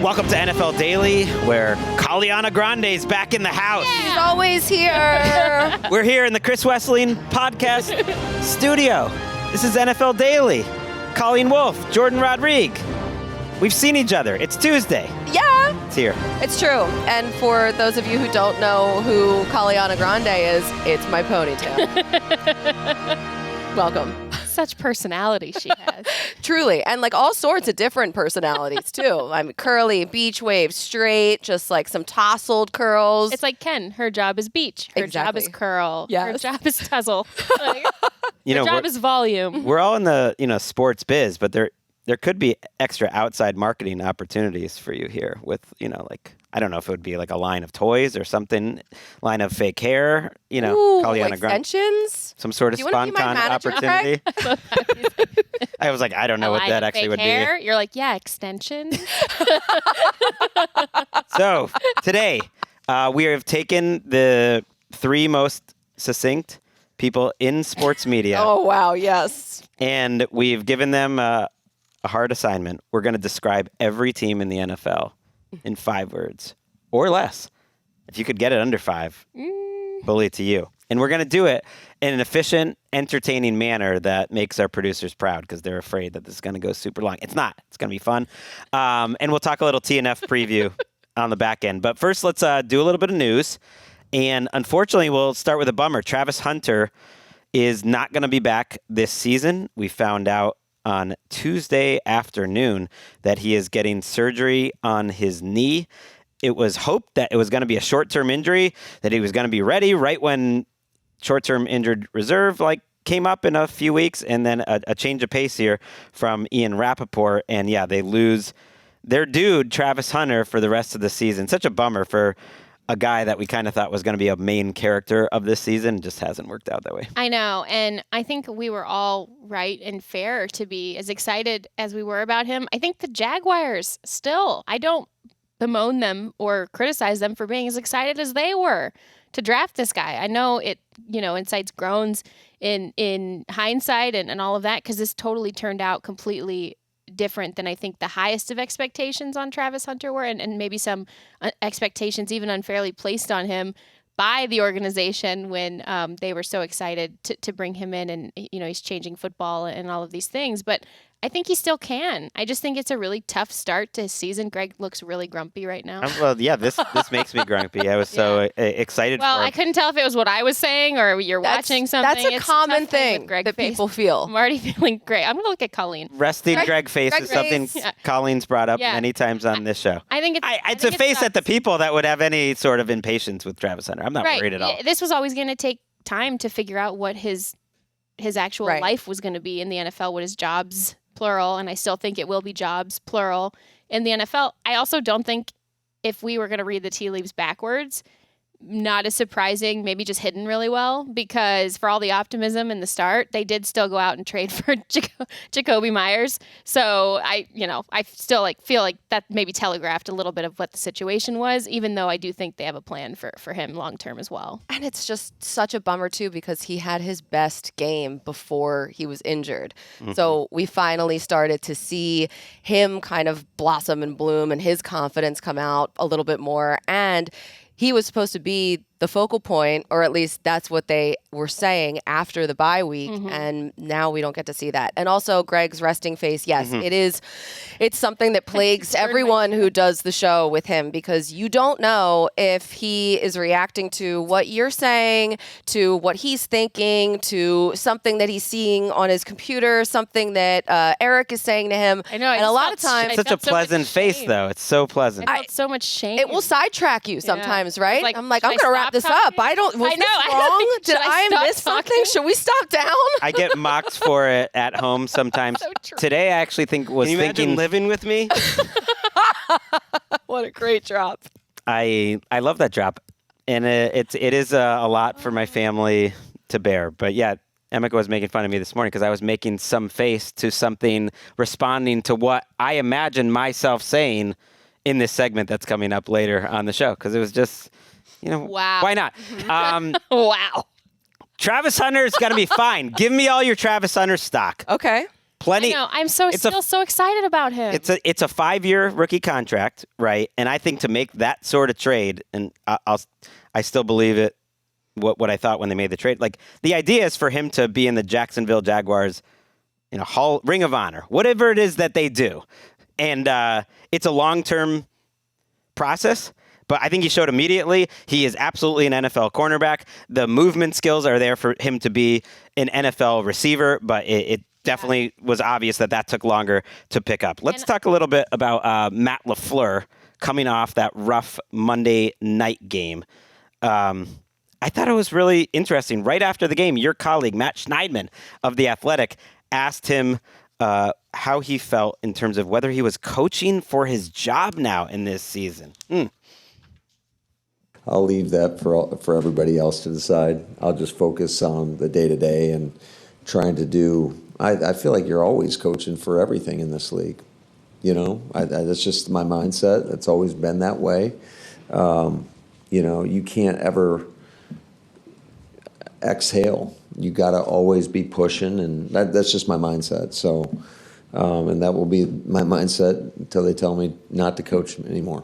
Welcome to NFL Daily, where Colleen Grande's back in the house. She's always here. We're here in the Chris Wesseling podcast studio. This is NFL Daily. Colleen Wolfe, Jourdan Rodrigue. We've seen each other. It's Tuesday. Yeah. It's here. It's true. And for those of you who don't know who Colleen Grande is, it's my ponytail. Welcome. Such personality she has. Truly. And like all sorts of different personalities too. I mean, curly, beach wave, straight, just like some tousled curls. It's like Ken. Her job is beach. Her job is curl. Yes. Her job is tuzzle. Her job is volume. We're all in the sports biz, but there could be extra outside marketing opportunities for you here with, I don't know if it would be like a line of toys or something, line of fake hair, Ooh, Colleen extensions? some sort of spontan opportunity. I was like, I don't know what that actually would hair? Be. You're like, yeah, extension. So today, we have taken the three most succinct people in sports media. Oh, wow, yes. And we've given them a hard assignment. We're going to describe every team in the NFL in 5 words or less. If you could get it under 5, bully to you. And we're going to do it in an efficient, entertaining manner that makes our producers proud because they're afraid that this is going to go super long. It's not. It's going to be fun. And we'll talk a little TNF preview on the back end. But first, let's do a little bit of news. And unfortunately, we'll start with a bummer. Travis Hunter is not going to be back this season. We found out on Tuesday afternoon that he is getting surgery on his knee. It was hoped that it was going to be a short-term injury, that he was going to be ready right when short-term injured reserve came up in a few weeks, and then a change of pace here from Ian Rappaport. And yeah, they lose their dude, Travis Hunter, for the rest of the season. Such a bummer for a guy that we kind of thought was going to be a main character of this season. Just hasn't worked out that way. I know. And I think we were all right and fair to be as excited as we were about him. I think the Jaguars still, I don't bemoan them or criticize them for being as excited as they were to draft this guy. I know it, incites groans in hindsight and all of that, because this totally turned out completely different than I think the highest of expectations on Travis Hunter were, and maybe some expectations even unfairly placed on him by the organization when they were so excited to bring him in, and he's changing football and all of these things. But I think he still can. I just think it's a really tough start to his season. Greg looks really grumpy right now. Well, yeah, this makes me grumpy. I was so excited for him. Well, I couldn't tell if it was what I was saying or you're watching something. That's a common thing that people feel. I'm already feeling great. I'm going to look at Colleen. Resting Greg face is something Colleen's brought up many times on this show. I think it's a face at the people that would have any sort of impatience with Travis Hunter. I'm not worried at all. This was always going to take time to figure out what his actual life was going to be in the NFL, what his jobs, plural, and I still think it will be jobs, plural, in the NFL. I also don't think if we were going to read the tea leaves backwards, not as surprising, maybe just hidden really well, because for all the optimism in the start, they did still go out and trade for Jacoby Myers. So I still feel like that maybe telegraphed a little bit of what the situation was, even though I do think they have a plan for him long term as well. And it's just such a bummer too, because he had his best game before he was injured. Mm-hmm. So we finally started to see him kind of blossom and bloom and his confidence come out a little bit more. And he was supposed to be the focal point, or at least that's what they were saying after the bye week, and now we don't get to see that. And also Greg's resting face, yes, it's something that plagues everyone who does the show with him, because you don't know if he is reacting to what you're saying, to what he's thinking, to something that he's seeing on his computer, something that Eric is saying to him. I know, and a lot of times... It's such a pleasant face, though. It's so pleasant. I felt so much shame. It will sidetrack you sometimes, right? I'm like, I'm going to wrap this talking? up. Was this wrong? Did I miss something? Should we stop down? I get mocked for it at home sometimes. So today, I actually Can you imagine living with me? What a great drop. I love that drop, and it is a lot for my family to bear. But yeah, Emeka was making fun of me this morning because I was making some face to something, responding to what I imagine myself saying in this segment that's coming up later on the show, because it was just, wow. Why not? Wow. Travis Hunter's going to be fine. Give me all your Travis Hunter stock. Okay. plenty. I know. I'm still so excited about him. It's a 5-year rookie contract, right? And I think to make that sort of trade, and I still believe it. What I thought when they made the trade, like the idea is for him to be in the Jacksonville Jaguars, Ring of Honor, whatever it is that they do, and it's a long-term process. But I think he showed immediately he is absolutely an NFL cornerback. The movement skills are there for him to be an NFL receiver, but it definitely was obvious that took longer to pick up. Let's talk a little bit about Matt LaFleur coming off that rough Monday night game. I thought it was really interesting. Right after the game, your colleague, Matt Schneidman of The Athletic, asked him how he felt in terms of whether he was coaching for his job now in this season. I'll leave that for everybody else to decide. I'll just focus on the day-to-day and trying to do – I feel like you're always coaching for everything in this league. That's just my mindset. It's always been that way. You can't ever – exhale. You got to always be pushing, and that's just my mindset. So, and that will be my mindset until they tell me not to coach anymore.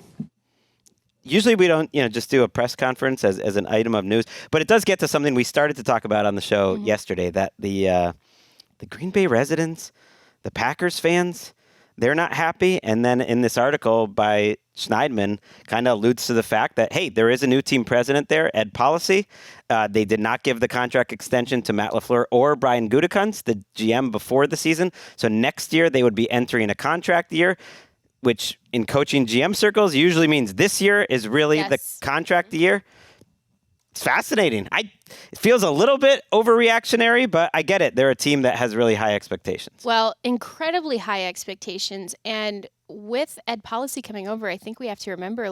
Usually we don't, just do a press conference as an item of news, but it does get to something we started to talk about on the show yesterday, that the Green Bay residents, the Packers fans, they're not happy. And then in this article by Schneidman kind of alludes to the fact that, hey, there is a new team president there, Ed Policy. They did not give the contract extension to Matt LaFleur or Brian Gutekunst, the GM, before the season. So next year they would be entering a contract year, which in coaching GM circles usually means this year is really the contract year. It's fascinating. It feels a little bit overreactionary, but I get it. They're a team that has really high expectations. Well, incredibly high expectations. And with Ed Policy coming over, I think we have to remember,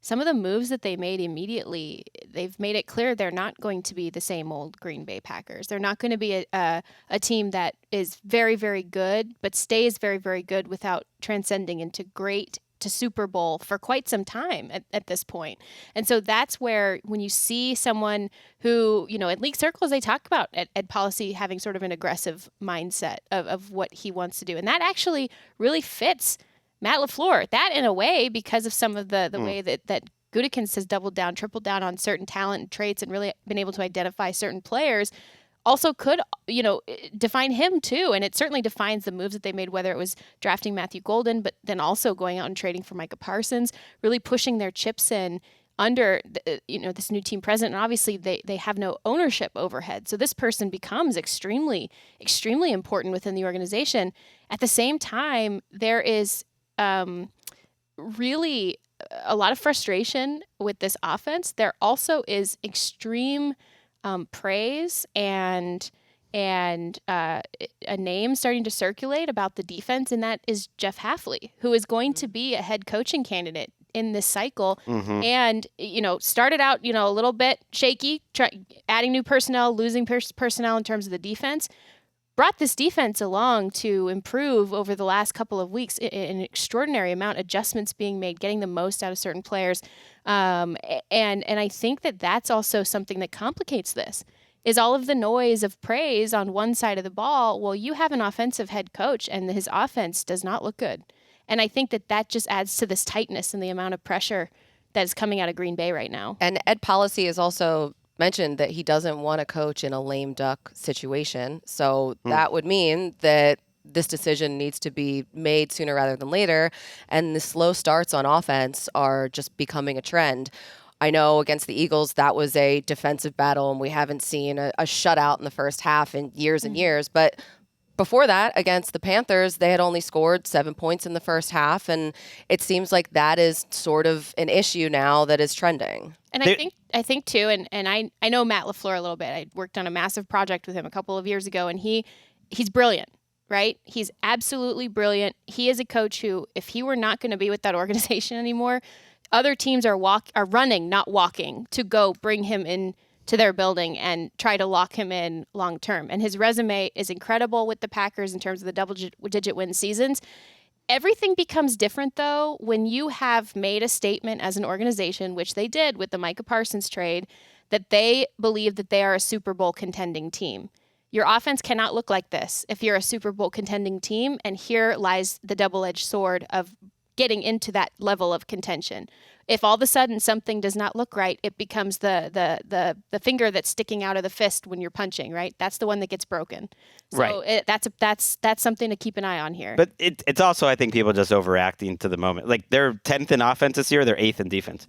some of the moves that they made immediately, they've made it clear they're not going to be the same old Green Bay Packers. They're not going to be a team that is very, very good, but stays very, very good without transcending into great to Super Bowl for quite some time at this point. And so that's where, when you see someone who, at league circles, they talk about Ed Policy having sort of an aggressive mindset of what he wants to do. And that actually really fits Matt LaFleur. That, in a way, because of some of the way that Gutekunst has doubled down, tripled down on certain talent and traits and really been able to identify certain players, also could, define him too. And it certainly defines the moves that they made, whether it was drafting Matthew Golden, but then also going out and trading for Micah Parsons, really pushing their chips in under, this new team president. And obviously they have no ownership overhead. So this person becomes extremely, extremely important within the organization. At the same time, there is really a lot of frustration with this offense. There also is extreme praise and a name starting to circulate about the defense, and that is Jeff Hafley, who is going to be a head coaching candidate in this cycle. And, started out, a little bit shaky, adding new personnel, losing personnel in terms of the defense, brought this defense along to improve over the last couple of weeks. An extraordinary amount of adjustments being made, getting the most out of certain players. And I think that's also something that complicates this, is all of the noise of praise on one side of the ball. Well, you have an offensive head coach, and his offense does not look good. And I think that just adds to this tightness and the amount of pressure that is coming out of Green Bay right now. And Ed Policy is also mentioned that he doesn't want to coach in a lame duck situation. So that would mean that this decision needs to be made sooner rather than later. And the slow starts on offense are just becoming a trend. I know against the Eagles, that was a defensive battle, and we haven't seen a shutout in the first half in years and years. But before that, against the Panthers, they had only scored 7 points in the first half. And it seems like that is sort of an issue now that is trending. And I think too, and I know Matt LaFleur a little bit. I worked on a massive project with him a couple of years ago, and he's brilliant, right? He's absolutely brilliant. He is a coach who, if he were not going to be with that organization anymore, other teams are running, not walking, to go bring him in to their building and try to lock him in long term. And his resume is incredible with the Packers in terms of the double-digit win seasons. Everything becomes different, though, when you have made a statement as an organization, which they did with the Micah Parsons trade, that they believe that they are a Super Bowl contending team. Your offense cannot look like this if you're a Super Bowl contending team. And here lies the double-edged sword of getting into that level of contention. If all of a sudden something does not look right, it becomes the finger that's sticking out of the fist when you're punching, right? That's the one that gets broken. So Right. that's something to keep an eye on here. But it's also, I think, people just overreacting to the moment. Like, they're 10th in offense this year. They're 8th in defense.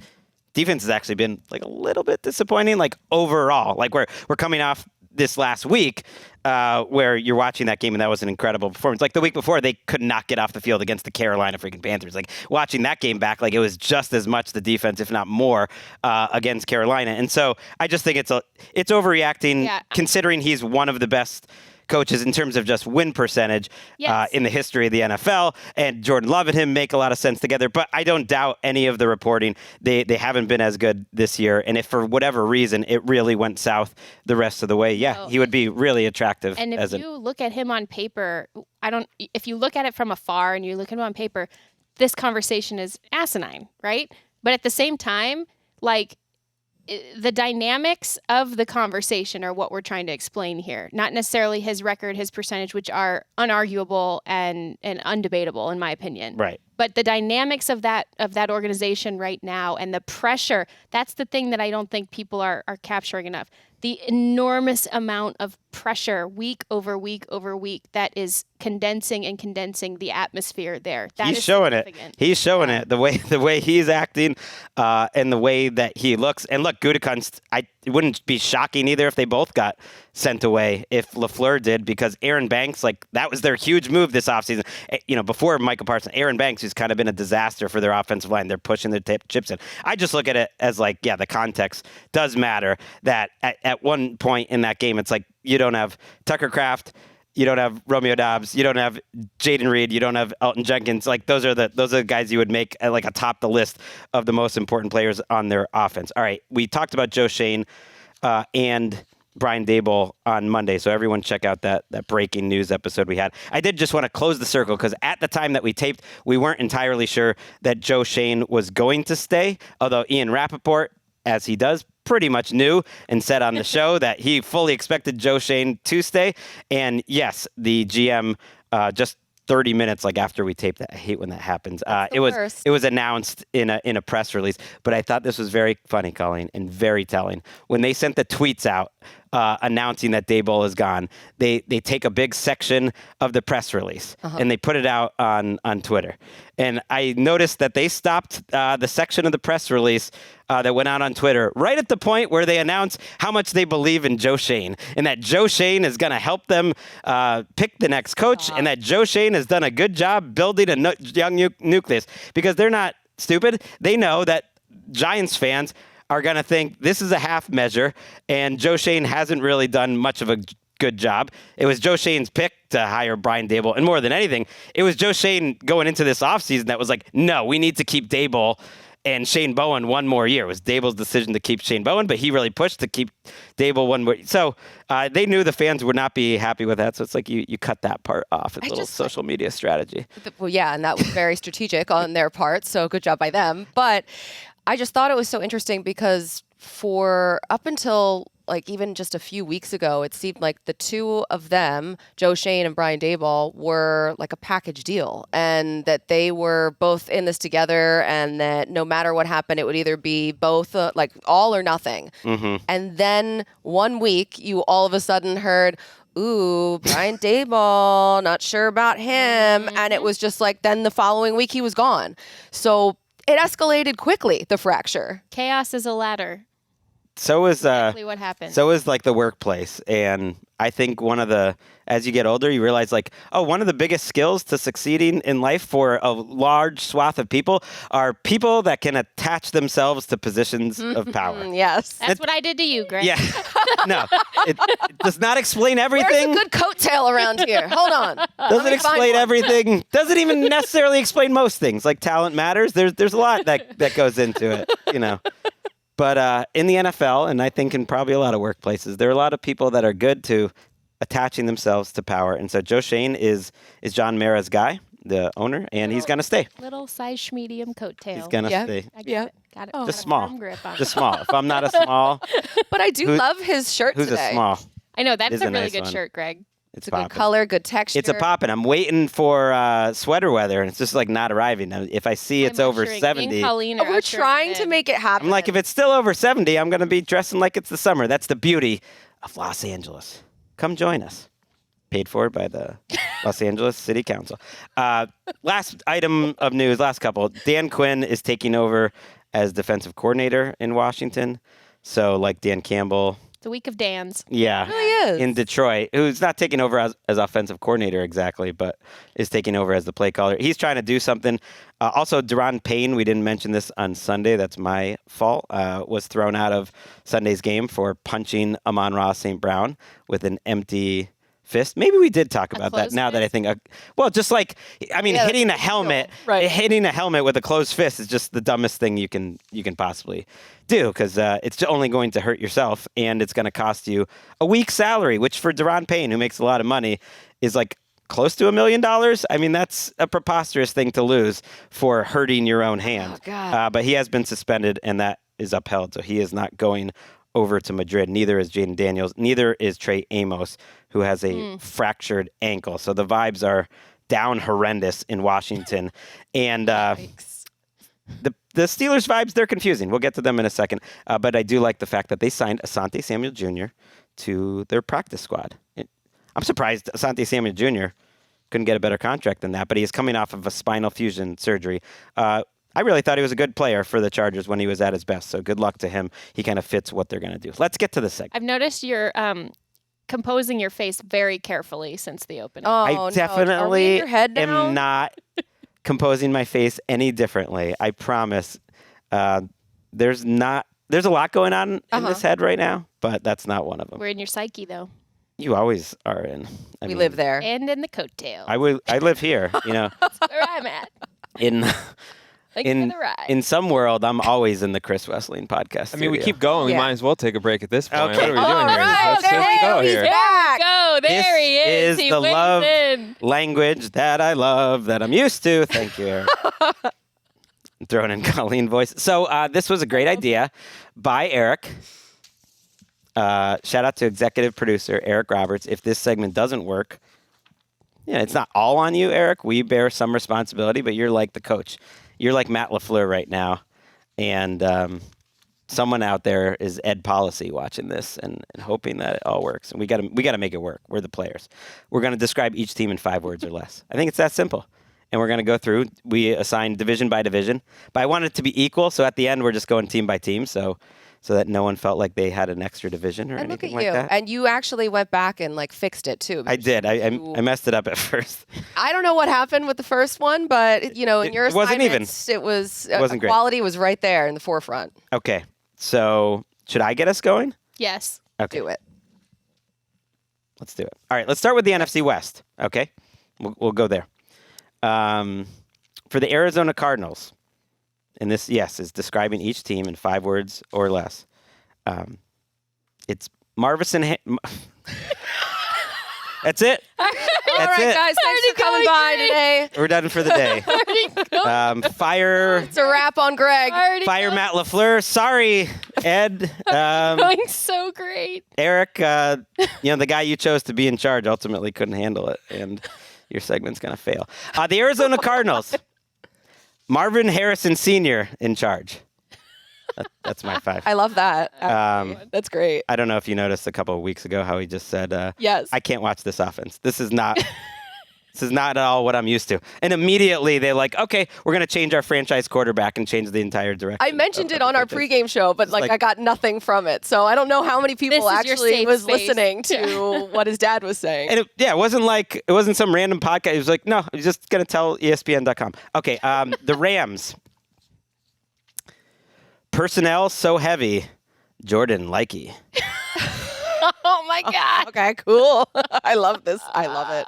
Defense has actually been like a little bit disappointing, like overall. Like, we're coming off this last week where you're watching that game and that was an incredible performance. Like the week before, they could not get off the field against the Carolina freaking Panthers. Like watching that game back, like it was just as much the defense, if not more, against Carolina. And so I just think it's overreacting considering he's one of the best coaches in terms of just win percentage in the history of the NFL. And Jourdan Love and him make a lot of sense together. But I don't doubt any of the reporting. They haven't been as good this year. And if for whatever reason it really went south the rest of the way, he would be really attractive. And if you look at him on paper, if you look at it from afar and you look at him on paper, this conversation is asinine, right? But at the same time, like, the dynamics of the conversation are what we're trying to explain here, not necessarily his record, his percentage, which are unarguable and undebatable in my opinion. Right. But the dynamics of that organization right now and the pressure, that's the thing that I don't think people are capturing enough. The enormous amount of pressure week over week over week that is condensing the atmosphere there. He's showing it. He's showing it. The way he's acting and the way that he looks. And look, Gutekunst, it wouldn't be shocking either if they both got sent away if LaFleur did, because Aaron Banks, like that was their huge move this offseason. Before Michael Parsons, Aaron Banks, who's kind of been a disaster for their offensive line, they're pushing their chips in. I just look at it as like, the context does matter. That at one point in that game, it's like you don't have Tucker Kraft, you don't have Romeo Doubs, you don't have Jaden Reed, you don't have Elton Jenkins. Like those are the guys you would make like atop the list of the most important players on their offense. All right, we talked about Joe Schoen and Brian Daboll on Monday, so everyone check out that breaking news episode we had. I did just want to close the circle because at the time that we taped, we weren't entirely sure that Joe Schoen was going to stay, although Ian Rappaport, as he does, pretty much knew and said on the show that he fully expected Joe Schoen to stay. And yes, the GM just 30 minutes after we taped that. I hate when that happens. It was announced in a press release, but I thought this was very funny, Colleen, and very telling. When they sent the tweets out announcing that Daboll is gone, they take a big section of the press release and they put it out on Twitter. And I noticed that they stopped the section of the press release that went out on Twitter right at the point where they announced how much they believe in Joe Schoen and that Joe Schoen is going to help them pick the next coach and that Joe Schoen has done a good job building a young nucleus, because they're not stupid. They know that Giants fans are going to think this is a half measure and Joe Schoen hasn't really done much of a good job. It was Joe Schoen's pick to hire Brian Daboll, and more than anything, it was Joe Schoen going into this offseason that was like, no, we need to keep Daboll and Shane Bowen one more year. It was Daboll's decision to keep Shane Bowen, but he really pushed to keep Daboll one more. So they knew the fans would not be happy with that. So it's like you cut that part off. It's a little social media strategy. Well, yeah, and that was very strategic on their part. So good job by them. But I just thought it was so interesting because for up until even just a few weeks ago, it seemed like the two of them, Joe Schoen and Brian Daboll, were like a package deal, and that they were both in this together, and that no matter what happened, it would either be both all or nothing. Mm-hmm. And then one week, you all of a sudden heard, ooh, Brian Daboll, not sure about him. Mm-hmm. And it was just then the following week he was gone. So it escalated quickly, the fracture. Chaos is a ladder. So is exactly what happened. So is the workplace, and I think as you get older, you realize one of the biggest skills to succeeding in life for a large swath of people are people that can attach themselves to positions of power. Yes, that's what I did to you, Greg. Yeah, no, it does not explain everything. There's a good coattail around here. Hold on, doesn't explain everything. Doesn't even necessarily explain most things. Like talent matters. There's a lot that goes into it. But in the NFL, and I think in probably a lot of workplaces, there are a lot of people that are good to attaching themselves to power. And so Joe Schoen is John Mara's guy, the owner, and he's going to stay. Little size medium coattail. He's going to stay. I got it. Got it. Just small. Just small. If I'm not a small. But I do love his shirt today. Who's a small? I know, that's is a a really nice good one. shirt, Greg. It's It's a popping. good color, good texture. It's a poppin'. I'm waiting for sweater weather, and it's just like not arriving. Now, if I see it's I'm over ushering- me 70, and Colleen are We're ushering trying it to in. make it happen. I'm like, if it's still over 70, I'm going to be dressing like it's the summer. That's the beauty of Los Angeles. Come join us. Paid for by the Los Angeles City Council. Last item of news, last couple. Dan Quinn is taking over as defensive coordinator in Washington. So like Dan Campbell. The week of Dan's. Yeah. It really is. In Detroit, who's not taking over as offensive coordinator exactly, but is taking over as the play caller. He's trying to do something. Also, Jourdan Payne, we didn't mention this on Sunday. That's my fault. Was thrown out of Sunday's game for punching Amon-Ra St. Brown with an empty fist. Maybe we did talk about that closed now that I fist? think, well, just like, I mean, Yeah, hitting a that's helmet, right. hitting a helmet with a closed fist is just the dumbest thing you can possibly do, because it's only going to hurt yourself, and it's going to cost you a week's salary, which for Jourdan Payne, who makes a lot of money, is like close to $1 million. I mean, that's a preposterous thing to lose for hurting your own hand. Oh, God. But he has been suspended, and that is upheld, so he is not going over to Madrid. Neither is Jaden Daniels. Neither is Trey Amos, who has a fractured ankle. So the vibes are down horrendous in Washington. And the Steelers vibes, they're confusing. We'll get to them in a second. But I do like the fact that they signed Asante Samuel Jr. to their practice squad. I'm surprised Asante Samuel Jr. couldn't get a better contract than that, but he is coming off of a spinal fusion surgery. I really thought he was a good player for the Chargers when he was at his best, so good luck to him. He kind of fits what they're going to do. Let's get to the segment. I've noticed you're composing your face very carefully since the opening. Oh, I no. Are we in definitely your head now? am not composing my face any differently. I promise. There's a lot going on in this head right now, but that's not one of them. We're in your psyche, though. You always are in. I We mean, live there. And in the coattail. I live here, That's where I'm at. in Thanks for the ride. in some world, I'm always in the Chris Wesseling podcast. I mean, we studio. keep going. Yeah. We might as well take a break at this point. Okay. What are we doing All here? right, Let's go he's here. back. Go. There This he is. He the wins love in. language that I love, that I'm used to. Thank you, Eric. I'm throwing in Colleen voice. So this was a great idea by Eric. Shout out to executive producer Eric Roberts. If this segment doesn't work, it's not all on you, Eric. We bear some responsibility, but you're like the coach. You're like Matt LaFleur right now, and someone out there is Ed Policy watching this and hoping that it all works. And we got to make it work. We're the players. We're going to describe each team in 5 words or less. I think it's that simple. And we're going to go through. We assign division by division, but I want it to be equal. So at the end, we're just going team by team. So that no one felt like they had an extra division or And look at anything like you. that. And you actually went back and fixed it too. I did. I messed it up at first. I don't know what happened with the first one, but in your it wasn't even. assignments, it was wasn't great. quality was right there in the forefront. Okay. So should I get us going? Yes. Okay. Do it. Let's do it. All right. Let's start with the NFC West. Okay. We'll go there. For the Arizona Cardinals, and this, yes, is describing each team in 5 words or less. It's Marvison. That's it. All That's right, it. guys. Thanks for coming by today. We're done for the day. Fire It's a wrap on Greg. Matt LaFleur. Sorry, Ed. Going so great. Eric, the guy you chose to be in charge ultimately couldn't handle it, and your segment's going to fail. The Arizona Cardinals. Marvin Harrison Sr. in charge. That's my 5. I love that. That's great. I don't know if you noticed a couple of weeks ago how he just said, Yes. I can't watch this offense. This is not at all what I'm used to. And immediately they're like, okay, we're going to change our franchise quarterback and change the entire direction. I mentioned it on our franchise. pregame show, but like- I got nothing from it. So I don't know how many people This is your actually safe was space. listening to what his dad was saying. And it wasn't some random podcast. It was like, no, I'm just going to tell ESPN.com. Okay, the Rams. Personnel so heavy, Jourdan Likey. Oh my God. Okay, cool. I love this. I love it.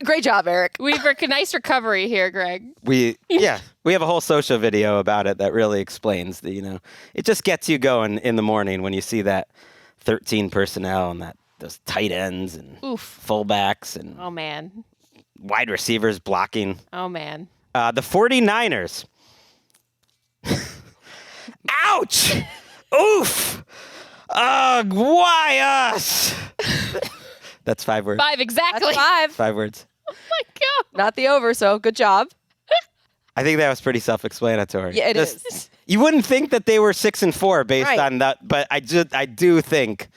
Great job, Eric. We've a nice recovery here, Greg. We have a whole social video about it that really explains it just gets you going in the morning when you see that 13 personnel and those tight ends and fullbacks and Oh man. wide receivers blocking. Oh man. The 49ers. Ouch! Oof! Ugh, why us? That's 5 words. 5 exactly. That's 5. 5 words. Oh my God. Not the over, so good job. I think that was pretty self-explanatory. Yeah, it is. You wouldn't think that they were 6-4 based Right. on that, but I do think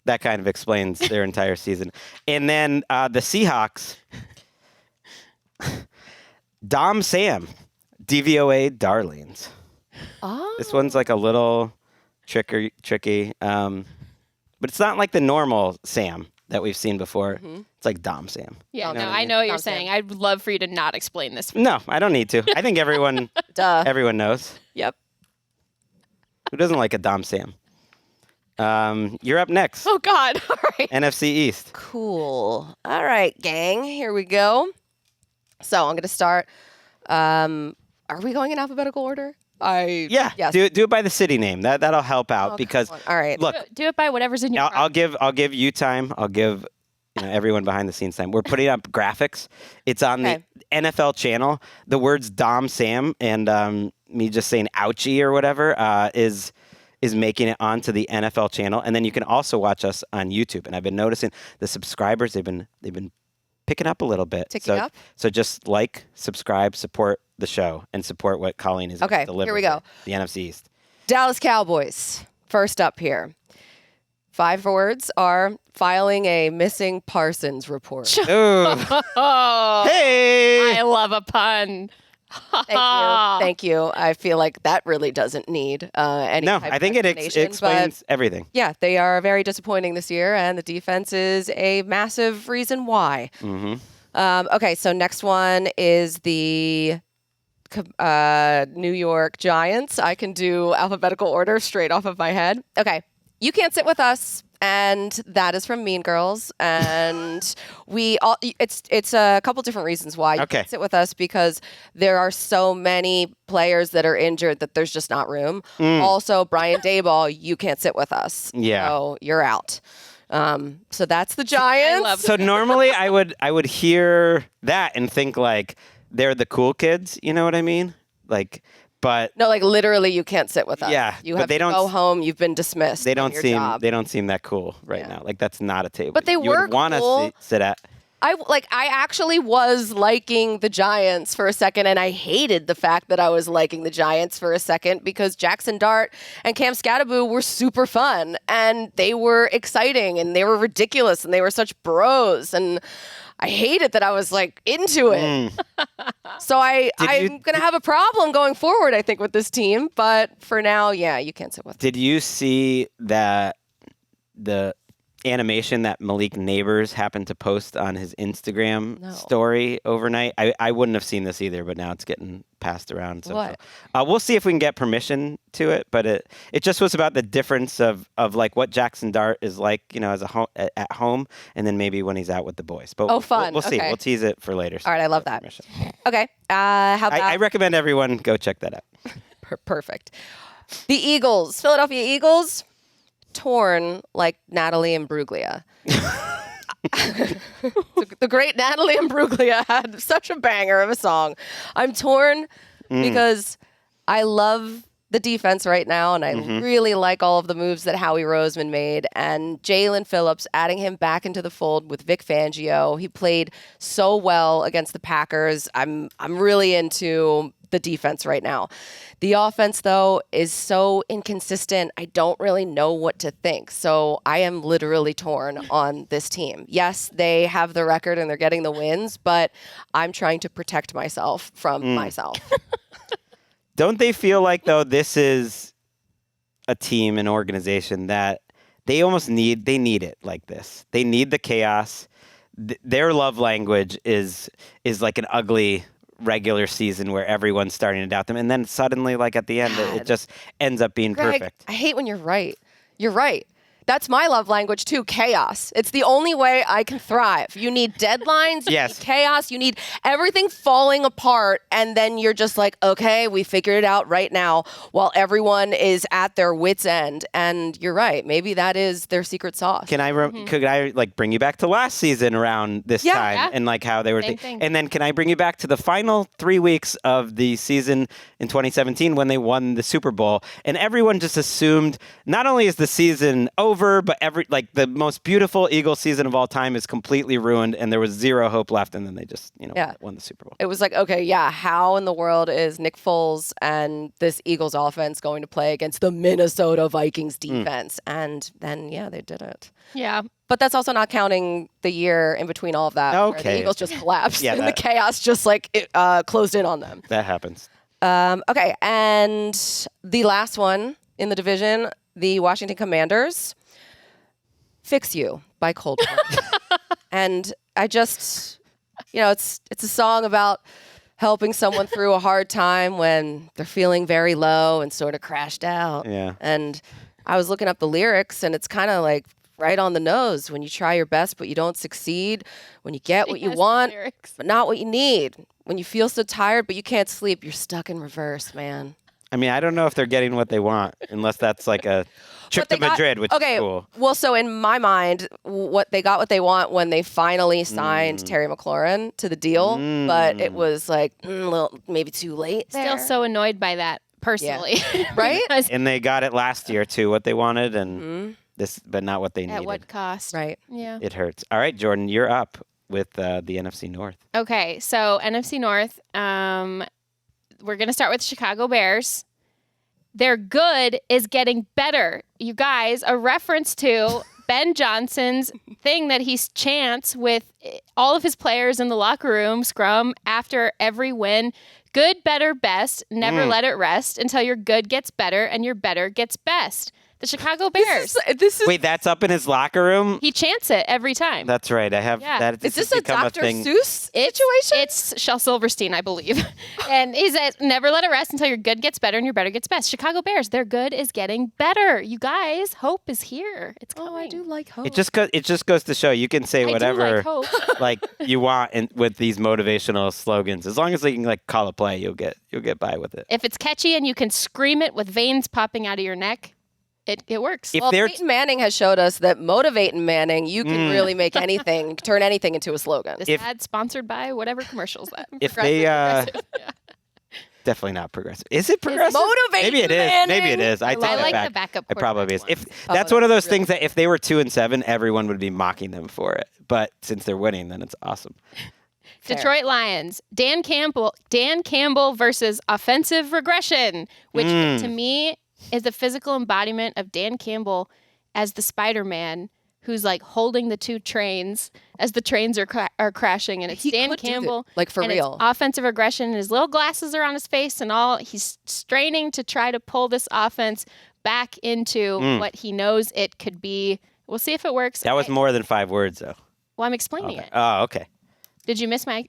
that kind of explains their entire season. And then the Seahawks, Dom Sam, DVOA Darlings. Oh. This one's like a little tricky, but it's not like the normal Sam that we've seen before. It's like Dom Sam. Yeah, Dom no, Sam. I know what you're Dom Sam. saying. I'd love for you to not explain this. No, I don't need to. I think everyone knows. Yep. Who doesn't like a Dom Sam? You're up next. Oh God. All right. NFC East. Cool. All right, gang. Here we go. So I'm going to start. Are we going in alphabetical order? Yeah, Yes. do it by the city name. That'll help out Oh, because come on. All right. look, Do it by whatever's in your I'll give you time. I'll give everyone behind the scenes time. We're putting up graphics. It's on Okay. the NFL channel. The words Dom Sam and me just saying ouchie or whatever is making it onto the NFL channel. And then you can also watch us on YouTube. And I've been noticing the subscribers, they've been picking up a little bit. Ticking up? So just like, subscribe, support the show, and support what Colleen is Okay, delivering. here we go. The NFC East. Dallas Cowboys. First up here. 5 words are filing a missing Parsons report. Ooh. Oh, Hey! I love a pun. Thank you. Thank you. I feel like that really doesn't need any No, type I of think it explanation, explains but everything. yeah, they are very disappointing this year, and the defense is a massive reason why. Mm-hmm. Okay, so next one is the New York Giants. I can do alphabetical order straight off of my head. Okay, You Can't Sit With Us, and that is from Mean Girls. And it's a couple different reasons why you Okay. can't sit with us, because there are so many players that are injured that there's just not room. Also, Brian Daboll, you can't sit with us. Yeah. So you're out. So that's the Giants. love So normally I would hear that and think like they're the cool kids, you know what I mean? Like, but No, like literally, you can't sit with us. Yeah, you but have they to don't go home. You've been dismissed. they from don't your seem job. they don't seem that cool right Yeah. now. Like that's not a table. But they you were would want cool. to sit at. I actually was liking the Giants for a second, and I hated the fact that I was liking the Giants for a second, because Jackson Dart and Cam Scatterbo were super fun, and they were exciting, and they were ridiculous, and they were such bros, and I hated that I was like into it. So I'm gonna have a problem going forward, I think, with this team. But for now, yeah, you can't sit with. Did you see that the animation that Malik Neighbors happened to post on his Instagram No. story overnight? I wouldn't have seen this either, but now it's getting passed around. So What? we'll see if we can get permission to it. But it just was about the difference of like what Jackson Dart is like, as at home, and then maybe when he's out with the boys. But Oh, fun. We'll see. Okay. We'll tease it for later. All right, I love that. Okay, how about I recommend everyone go check that out. Perfect. The Eagles, Philadelphia Eagles, torn like Natalie Imbruglia. The great Natalie Imbruglia had such a banger of a song. I'm torn because I love the defense right now, and I really like all of the moves that Howie Roseman made. And Jalen Phillips, adding him back into the fold with Vic Fangio, he played so well against the Packers. I'm really into the defense right now. The offense, though, is so inconsistent. I don't really know what to think. So I am literally torn on this team. Yes, they have the record and they're getting the wins, but I'm trying to protect myself from myself. Don't they feel like, though, this is a team, an organization that they almost need it like this? They need the chaos. Their love language is like an ugly regular season where everyone's starting to doubt them. And then suddenly, like at the end, it just ends up being Greg, perfect. I hate when you're right. You're right. That's my love language too, chaos. It's the only way I can thrive. You need deadlines, you Yes. need chaos, you need everything falling apart, and then you're just like, okay, we figured it out right now while everyone is at their wits' end. And you're right, maybe that is their secret sauce. Could I like bring you back to last season around this time Yeah. and like how they were Same thing. and then can I bring you back to the final 3 weeks of the season in 2017 when they won the Super Bowl and everyone just assumed not only is the season over, but the most beautiful Eagles season of all time is completely ruined and there was zero hope left, and then they just won the Super Bowl. It was like, okay, yeah, how in the world is Nick Foles and this Eagles offense going to play against the Minnesota Vikings defense? And then, yeah, they did it. Yeah. But that's also not counting the year in between all of that. Where Okay. the Eagles just collapsed Yeah, and that- the chaos just closed in on them. That happens. Okay, and the last one in the division, the Washington Commanders, Fix You by Coldplay. And I just, it's a song about helping someone through a hard time when they're feeling very low and sort of crashed out. Yeah. And I was looking up the lyrics, and it's kind of like right on the nose. When you try your best, but you don't succeed. When you get what you Yes, want, lyrics. but not what you need. When you feel so tired, but you can't sleep, you're stuck in reverse, man. I mean, I don't know if they're getting what they want unless that's like a trip But to they got- Madrid, which okay, is cool. well, so in my mind, what they want when they finally signed Terry McLaurin to the deal, but it was like a little, maybe too late. Still there. so annoyed by that personally. Right? Because And they got it last year too, what they wanted, and this, but not what they needed. at what cost? Right. Yeah. It hurts. All right, Jourdan, you're up with the NFC North. Okay, so NFC North, we're going to start with Chicago Bears. Their good is getting better. You guys, a reference to Ben Johnson's thing that he chants with all of his players in the locker room scrum after every win. Good, better, best. Never let it rest until your good gets better and your better gets best. The Chicago Bears. This is Wait, that's up in his locker room? He chants it every time. That's right. I have Yeah. that. is this has a become Dr. thing. Seuss situation? It's Shel Silverstein, I believe. And he says, never let it rest until your good gets better and your better gets best. Chicago Bears, their good is getting better. You guys, hope is here. It's coming. Oh, I do like hope. It just goes to show you can say I do whatever like hope. like you want with these motivational slogans. As long as you can like call a play, you'll get by with it. If it's catchy and you can scream it with veins popping out of your neck, it works. If Well, they're Peyton Manning has showed us that motivating Manning, you can really make anything, turn anything into a slogan. This if- ad sponsored by whatever commercials that. if they definitely not progressive. Is it progressive? motivating Maybe it is. Manning. Maybe it is. I take I that like back. the backup It probably is. quarterback If ones. that's one of those really things that if they were 2-7, everyone would be mocking them for it. But since they're winning, then it's awesome. Detroit Lions, Dan Campbell versus offensive regression, which to me is the physical embodiment of Dan Campbell as the Spider-Man who's like holding the two trains as the trains are crashing, and it's He Dan could do that, Campbell, like, for and real. It's offensive regression, and his little glasses are on his face, and all he's straining to try to pull this offense back into what he knows it could be. We'll see if it works. That was more than 5 words, though. Well, I'm explaining it. Oh, okay. Did you miss my?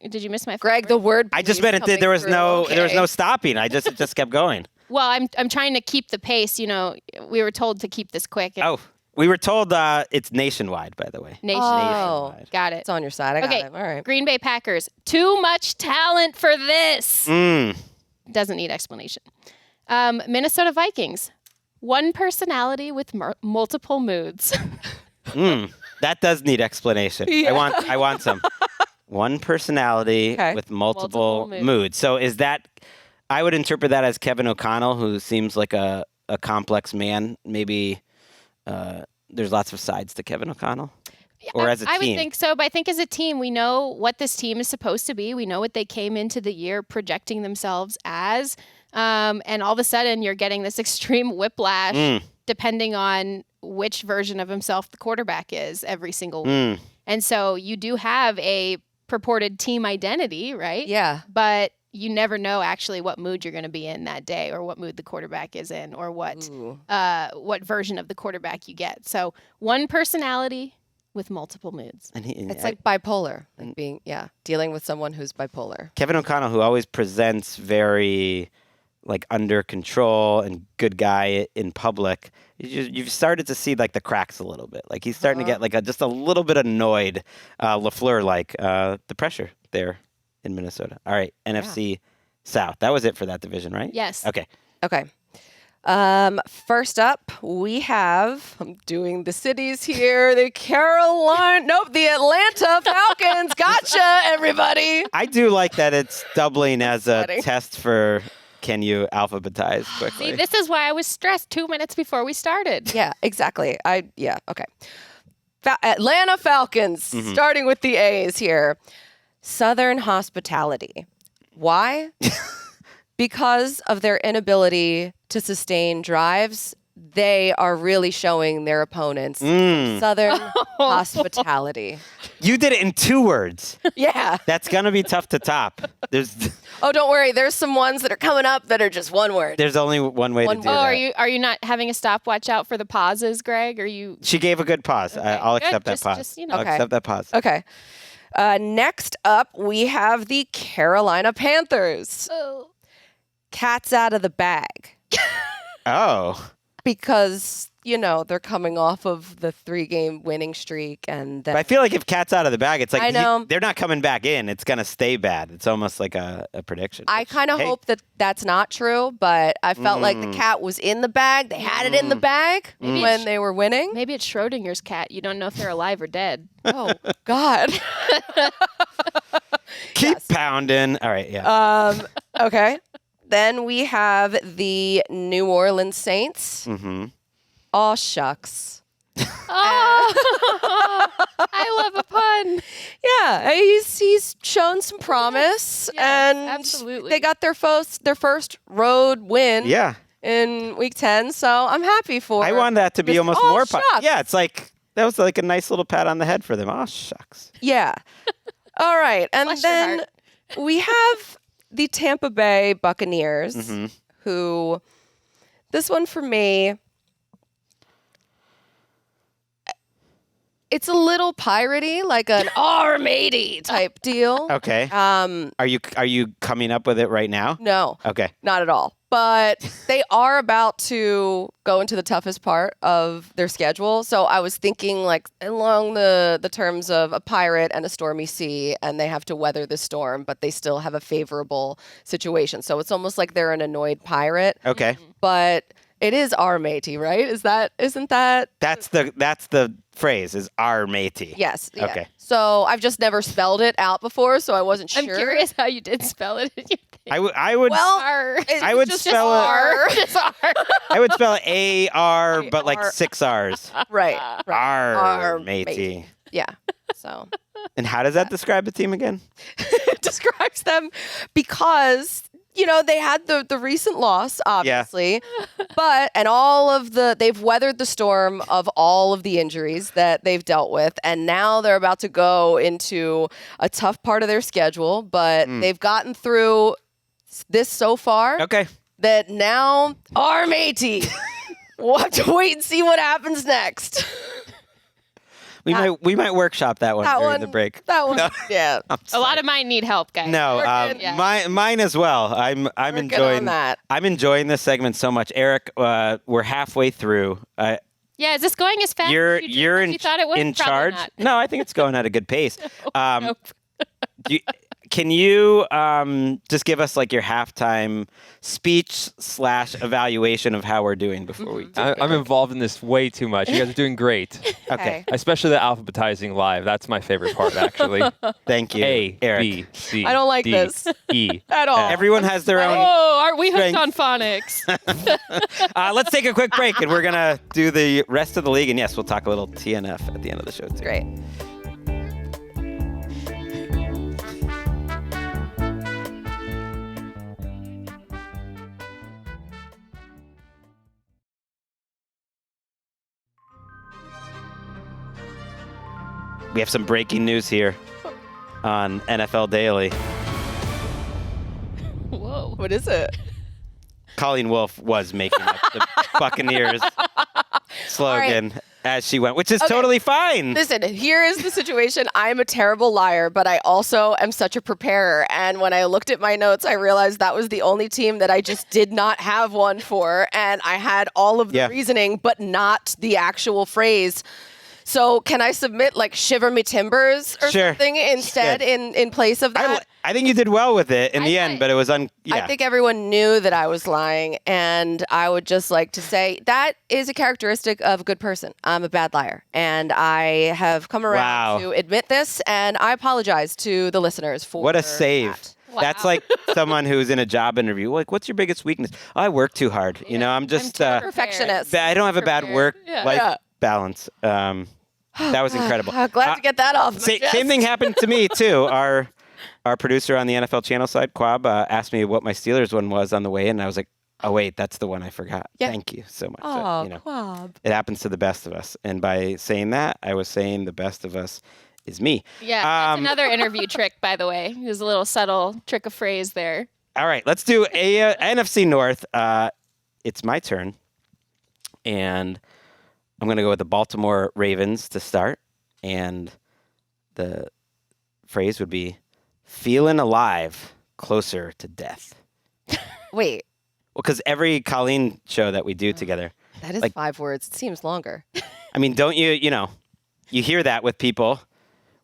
Greg, the word. I just please meant it did. There was coming no through. there was Okay. no stopping. It just kept going. Well, I'm trying to keep the pace. You know, we were told to keep this quick. And Oh, we were told it's nationwide, by the way. Nation. Oh. Got it. It's on your side. I got Okay. it. All right. Green Bay Packers. Too much talent for this. Mm. Doesn't need explanation. Minnesota Vikings. One personality with multiple moods. That does need explanation. Yeah. I want some. One personality Okay. with multiple Multiple moods. moods. So is that? I would interpret that as Kevin O'Connell, who seems like a complex man. Maybe there's lots of sides to Kevin O'Connell. Or as a I team. would think so, but I think as a team, we know what this team is supposed to be. We know what they came into the year projecting themselves as. And all of a sudden, you're getting this extreme whiplash depending on which version of himself the quarterback is every single week. And so you do have a purported team identity, right? Yeah. But you never know actually what mood you're going to be in that day, or what mood the quarterback is in, or what version of the quarterback you get. So one personality with multiple moods. And It's like bipolar, like dealing with someone who's bipolar. Kevin O'Connell, who always presents very like under control and good guy in public, you've started to see like the cracks a little bit. Like he's starting to get like just a little bit annoyed, LaFleur, like the pressure there in Minnesota. All right, NFC South. That was it for that division, right? Yes. Okay. Okay. First up, we have, I'm doing the cities here, the Atlanta Falcons. Gotcha, everybody. I do like that it's doubling as a Sweating. test for can you alphabetize quickly. See, this is why I was stressed 2 minutes before we started. Yeah, exactly. Okay. Atlanta Falcons, starting with the A's here. Southern hospitality. Why? Because of their inability to sustain drives, they are really showing their opponents Southern hospitality. You did it in 2 words. Yeah. That's going to be tough to top. Oh, don't worry. There's some ones that are coming up that are just one word. There's only one way to do that. Are you not having a stopwatch out for the pauses, Greg? Are you? She gave a good pause. I'll Good. accept that Just- pause. just, you know. I'll Okay. accept that pause. Okay. Next up, we have the Carolina Panthers. Oh. Cat's out of the bag. Oh. Because, they're coming off of the 3-game winning streak. And then But I feel like if cat's out of the bag, it's like I know. they're not coming back in. It's going to stay bad. It's almost like a prediction. I kind of Hey. hope that that's not true, but I felt like the cat was in the bag. They had it in the bag when they were winning. Maybe it's Schrodinger's cat. You don't know if they're alive or dead. Oh, God. Keep Yes. pounding. All right, yeah. Okay. Then we have the New Orleans Saints. Mm-hmm. Aw, shucks. Oh, I love a pun. Yeah, he's shown some promise, Yes, and absolutely. they got their first road win Yeah. in Week 10. So I'm happy for. I want that to be Just, almost "Aw, more. shucks." Yeah, it's like that was like a nice little pat on the head for them. Oh, shucks. Yeah. All right, and Bless your then heart. we have the Tampa Bay Buccaneers, Mm-hmm. who this one for me. It's a little piratey, like an R-matey type deal. Okay. Are you coming up with it right now? No, Okay. not at all. But they are about to go into the toughest part of their schedule. So I was thinking like along the terms of a pirate and a stormy sea, and they have to weather the storm, but they still have a favorable situation. So it's almost like they're an annoyed pirate. Okay. But it is our matey, right? Isn't that? That's the phrase is our matey. Yes. Yeah. Okay. So I've just never spelled it out before, so I wasn't sure. I'm curious how you did spell it. I would Well, R. I would just spell it- R. Just R. I would spell it A-R, but like A-R. 6 R's. Right. Our Our matey. Yeah. So And how does that describe the team again? it describes them because they had the recent loss, obviously, and they've weathered the storm of all of the injuries that they've dealt with, and now they're about to go into a tough part of their schedule, but they've gotten through this so far Okay. that now our matey. We'll have to wait and see what happens next. We might workshop that one during the break. That one, yeah. A lot of mine need help, guys. No, We're good. mine as well. I'm We're good enjoying on that. I'm enjoying this segment so much. Eric, we're halfway through. Yeah, is this going as fast You're as you're you thought it would? in Probably charge. not. No, I think it's going at a good pace. Nope. Can you just give us like your halftime speech / evaluation of how we're doing before we? I'm involved in this way too much. You guys are doing great, Okay. especially the alphabetizing live. That's my favorite part, actually. Thank you, A, Eric. B, C. I don't like D, this. E. At all. Everyone has their own. Oh, aren't we hooked Strength. on phonics? Let's take a quick break, and we're gonna do the rest of the league. And yes, we'll talk a little TNF at the end of the show too. Great. We have some breaking news here on NFL Daily. Whoa. What is it? Colleen Wolfe was making up the Buccaneers slogan. as she went, which is totally fine. Listen, here is the situation. I'm a terrible liar, but I also am such a preparer. And when I looked at my notes, I realized that was the only team that I just did not have one for. And I had all of the reasoning, but not the actual phrase. So can I submit like Shiver Me Timbers or something instead in place of that? I think you did well with it in the end, but it was I think everyone knew that I was lying, and I would just like to say that is a characteristic of a good person. I'm a bad liar, and I have come around to admit this, and I apologize to the listeners for what a save. that. Wow. That's like someone who's in a job interview. Like, what's your biggest weakness? Oh, I work too hard. You know, I'm just perfectionist. I don't have a bad work-life balance. That was incredible. Glad to get that off my chest. Same thing happened to me, too. Our producer on the NFL channel side, Quab, asked me what my Steelers one was on the way in, and I was like, oh, wait, that's the one I forgot. Yeah. Thank you so much. Oh, Quab. It happens to the best of us. And by saying that, I was saying the best of us is me. Yeah, that's another interview trick, by the way. It was a little subtle trick of phrase there. All right, let's do NFC North. It's my turn. And I'm going to go with the Baltimore Ravens to start. And the phrase would be, feeling alive, closer to death. Wait. Well, because every Colleen show that we do together. That is 5 words. It seems longer. I mean, don't you hear that with people,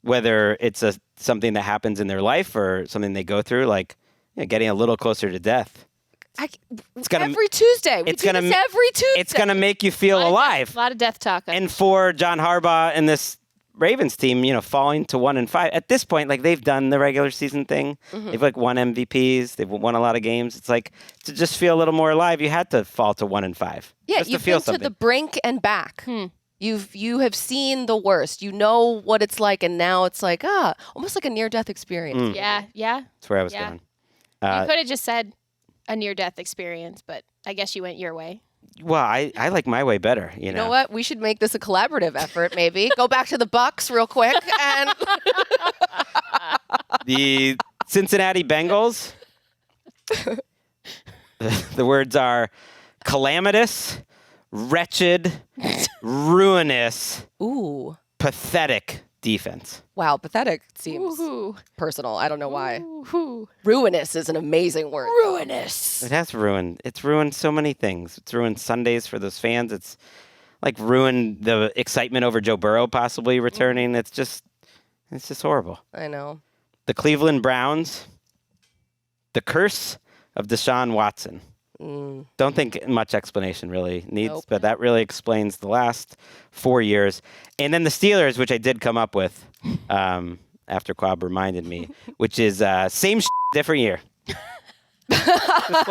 whether it's something that happens in their life or something they go through, like getting a little closer to death. Every Tuesday. We do this every Tuesday. It's going to make you feel alive. A lot of death talk. And for John Harbaugh and this Ravens team, falling to 1-5 at this point, like they've done the regular season thing. Mm-hmm. They've won MVPs. They've won a lot of games. It's like to just feel a little more alive, you had to fall to 1-5. Yeah, just you've to feel been something. to the brink and back. You have seen the worst. You know what it's like, and now it's like almost like a near-death experience. Yeah. That's where I was going. You could have just said a near-death experience, but I guess you went your way. Well, I like my way better. You know what? We should make this a collaborative effort. Maybe go back to the Bucks real quick and the Cincinnati Bengals. The words are calamitous, wretched, ruinous, pathetic defense. Wow, pathetic seems personal. I don't know why. Ruinous is an amazing word. Ruinous. It has ruined. It's ruined so many things. It's ruined Sundays for those fans. It's like ruined the excitement over Joe Burrow possibly returning. It's just horrible. I know. The Cleveland Browns. The curse of Deshaun Watson. Don't think much explanation really needs, but that really explains the last 4 years. And then the Steelers, which I did come up with after Quab reminded me, which is same different year. just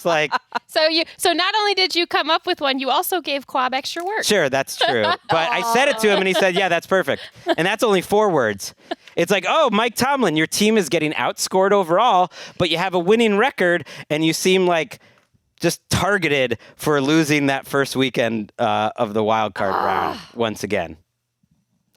like. So not only did you come up with one, you also gave Quab extra work. Sure, that's true. But I said it to him, and he said, "Yeah, that's perfect." And that's only 4 words. It's like, oh, Mike Tomlin, your team is getting outscored overall, but you have a winning record, and you seem like just targeted for losing that first weekend of the wild card round once again.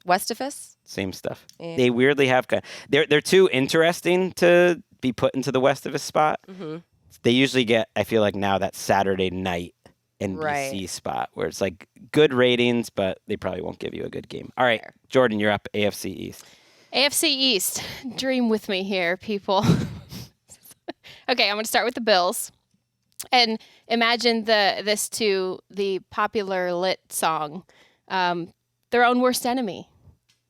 Westifus? Same stuff. Yeah. They weirdly have they're too interesting to be put into the Westifus spot. Mm-hmm. They usually get, I feel like now, that Saturday night NBC spot where it's like good ratings, but they probably won't give you a good game. All right, Jourdan, you're up. AFC East. AFC East. Dream with me here, people. Okay, I'm going to start with the Bills. And imagine this to the popular lit song, Their Own Worst Enemy.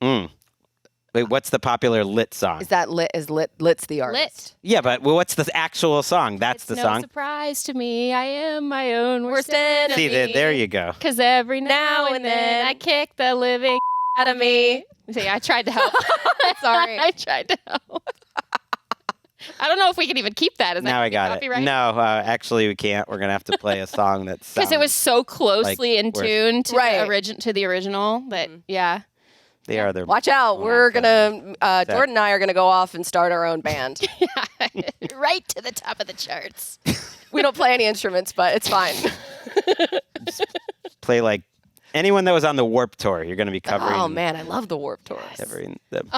Wait, what's the popular lit song? Is that lit? Is Lit's the artist? Lit. Yeah, but what's the actual song? That's the song. No surprise to me, I am my own worst enemy. See, there you go. Because every now and then I kick the living out of me. See, I tried to help. Sorry. I tried to help. I don't know if we can even keep that. Now I got it. No, actually we can't. We're going to have to play a song that's because it was so closely in tune to the original that, They are their. Watch out. We're going to, Jourdan and I are going to go off and start our own band. Right to the top of the charts. We don't play any instruments, but it's fine. Just play like anyone that was on the Warped Tour. You're going to be covering. Oh, man. I love the Warped Tour. Covering them.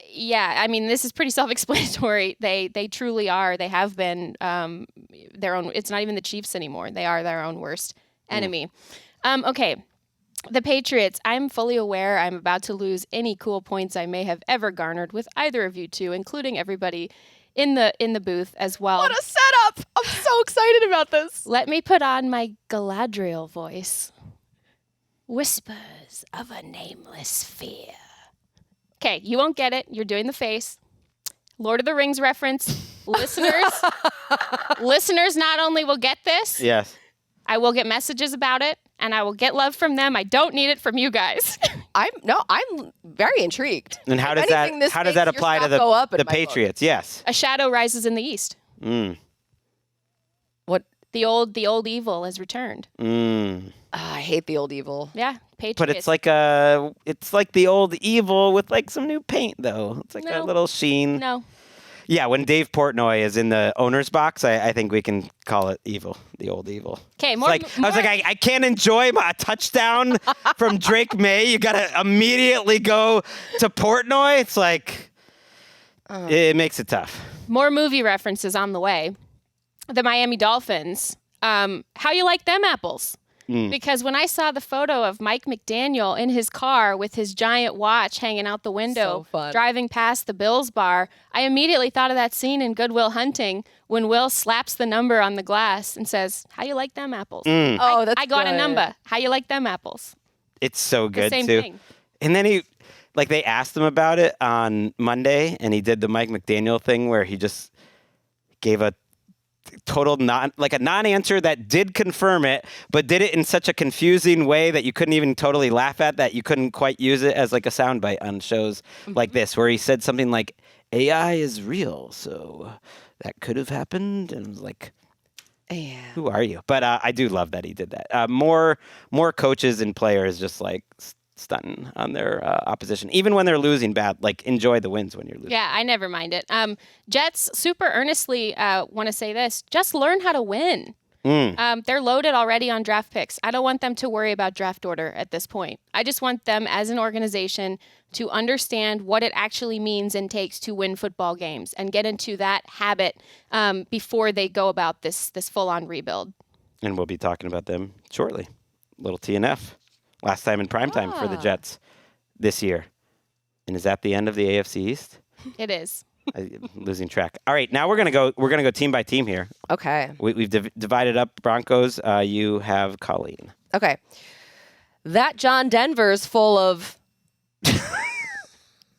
Yeah. I mean, this is pretty self-explanatory. They truly are. They have been their own. It's not even the Chiefs anymore. They are their own worst enemy. Okay. The Patriots, I'm fully aware I'm about to lose any cool points I may have ever garnered with either of you two, including everybody in the booth as well. What a setup! I'm so excited about this. Let me put on my Galadriel voice. Whispers of a nameless fear. Okay, you won't get it. You're doing the face. Lord of the Rings reference. Listeners not only will get this, Yes. I will get messages about it, and I will get love from them. I don't need it from you guys. I'm very intrigued. And how If does anything, this that makes apply your to stock go up in the my book. Patriots? Yes. A shadow rises in the east. What? The old evil has returned. I hate the old evil. Yeah, Patriots. But it's like the old evil with like some new paint though. It's like a little sheen. No. Yeah, when Dave Portnoy is in the owner's box, I think we can call it evil, the old evil. Okay, I was like, I can't enjoy my touchdown from Drake May. You got to immediately go to Portnoy. It's like, it makes it tough. more movie references on the way. The Miami Dolphins. How you like them apples? Because when I saw the photo of Mike McDaniel in his car with his giant watch hanging out the window, So fun. driving past the Bills bar, I immediately thought of that scene in Good Will Hunting when Will slaps the number on the glass and says, "How you like them apples?" Oh, that's I got a good. number. How you like them apples? It's so good same too. thing. And then they asked him about it on Monday, and he did the Mike McDaniel thing where he just gave a total non-answer that did confirm it, but did it in such a confusing way that you couldn't even totally laugh at, that you couldn't quite use it as like a soundbite on shows like this, where he said something like, AI is real, so that could have happened. And it was like, Yeah. who are you? But I do love that he did that. More coaches and players just like stunting on their opposition, even when they're losing bad. Like, enjoy the wins when you're losing. Yeah, I never mind it. Jets super earnestly want to say this: just learn how to win. They're loaded already on draft picks. I don't want them to worry about draft order at this point. I just want them as an organization to understand what it actually means and takes to win football games and get into that habit before they go about this full-on rebuild. And we'll be talking about them shortly. Little TNF. Last time in primetime for the Jets this year. And is that the end of the AFC East? It is. I'm losing track. All right, now we're gonna go team by team here. Okay. We've divided up Broncos. You have Colleen. Okay. That John Denver's full of,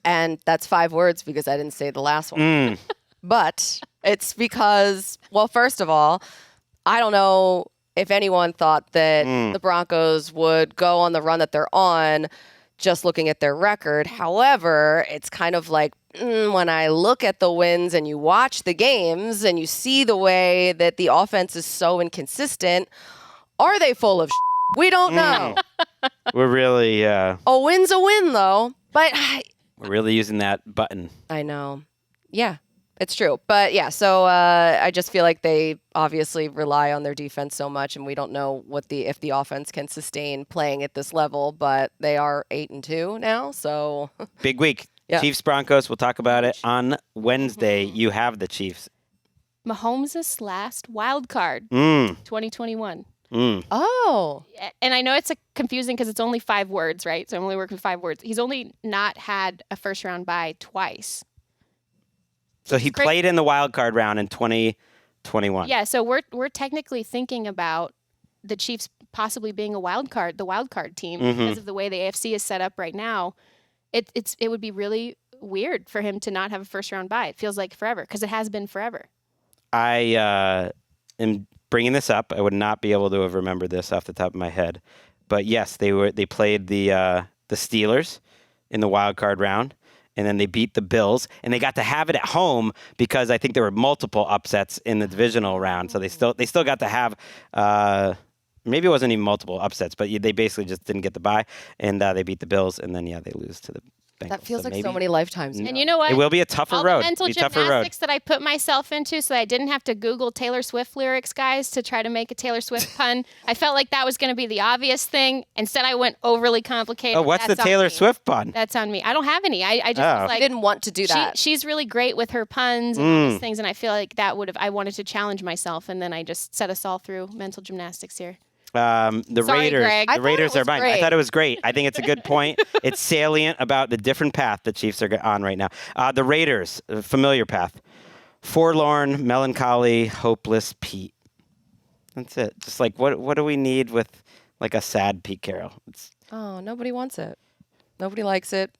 and that's 5 words because I didn't say the last one. But it's because, well, first of all, I don't know if anyone thought that the Broncos would go on the run that they're on just looking at their record. However, it's kind of like when I look at the wins and you watch the games and you see the way that the offense is so inconsistent, are they full of We don't know. We're really A win's a win, though. But we're really using that button. I know. Yeah, it's true. But yeah, so I just feel like they obviously rely on their defense so much, and we don't know if the offense can sustain playing at this level. But they are 8-2 now, so Big week. Yeah. Chiefs Broncos. We'll talk about it on Wednesday. You have the Chiefs. Mahomes' last wild card, 2021. oh, And I know it's confusing because it's only 5 words, right? So I'm only working with 5 words. He's only not had a first round bye twice. So he played in the wild card round in 2021. Yeah, so we're technically thinking about the Chiefs possibly being the wild card team because of the way the AFC is set up right now. It would be really weird for him to not have a first round bye. It feels like forever because it has been forever. I am bringing this up. I would not be able to have remembered this off the top of my head, but yes, they played the Steelers in the wild card round, and then they beat the Bills, and they got to have it at home because I think there were multiple upsets in the divisional round, so they still got to have. Maybe it wasn't even multiple upsets, but they basically just didn't get the bye, and they beat the Bills, and then they lose to the Bengals. that feels like maybe so many lifetimes. And you know what? It will be a tougher All road. the mental Be a tougher road. gymnastics that I put myself into so that I didn't have to Google Taylor Swift lyrics, guys, to try to make a Taylor Swift pun. I felt like that was going to be the obvious thing. Instead, I went overly complicated. Oh, what's the That's on Taylor me. Swift pun? That's on me. I don't have any. I just was I like, didn't want to do that. she's really great with her puns and all these things, and I feel like I wanted to challenge myself, and then I just set us all through mental gymnastics here. The Sorry, Raiders. Greg. I The thought Raiders it are was mine. I great. thought it was great. I think it's a good point. It's salient about the different path the Chiefs are on right now. The Raiders, a familiar path. Forlorn, melancholy, hopeless Pete. That's it. Just like what do we need with like a sad Pete Carroll? It's Oh, nobody wants it. Nobody likes it.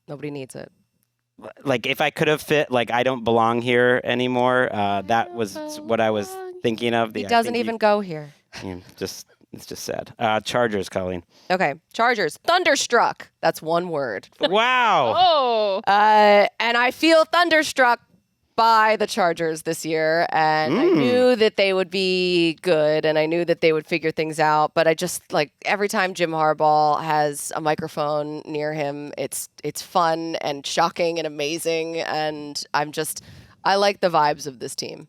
Nobody needs it. like if I could have fit like I don't belong here anymore. That was what I was thinking of. He doesn't even go here. It's just sad. Chargers, Colleen. Okay, Chargers. Thunderstruck. That's one word. Wow. Oh, And I feel thunderstruck by the Chargers this year. And I knew that they would be good and I knew that they would figure things out. But I just like every time Jim Harbaugh has a microphone near him, it's fun and shocking and amazing. And I like the vibes of this team.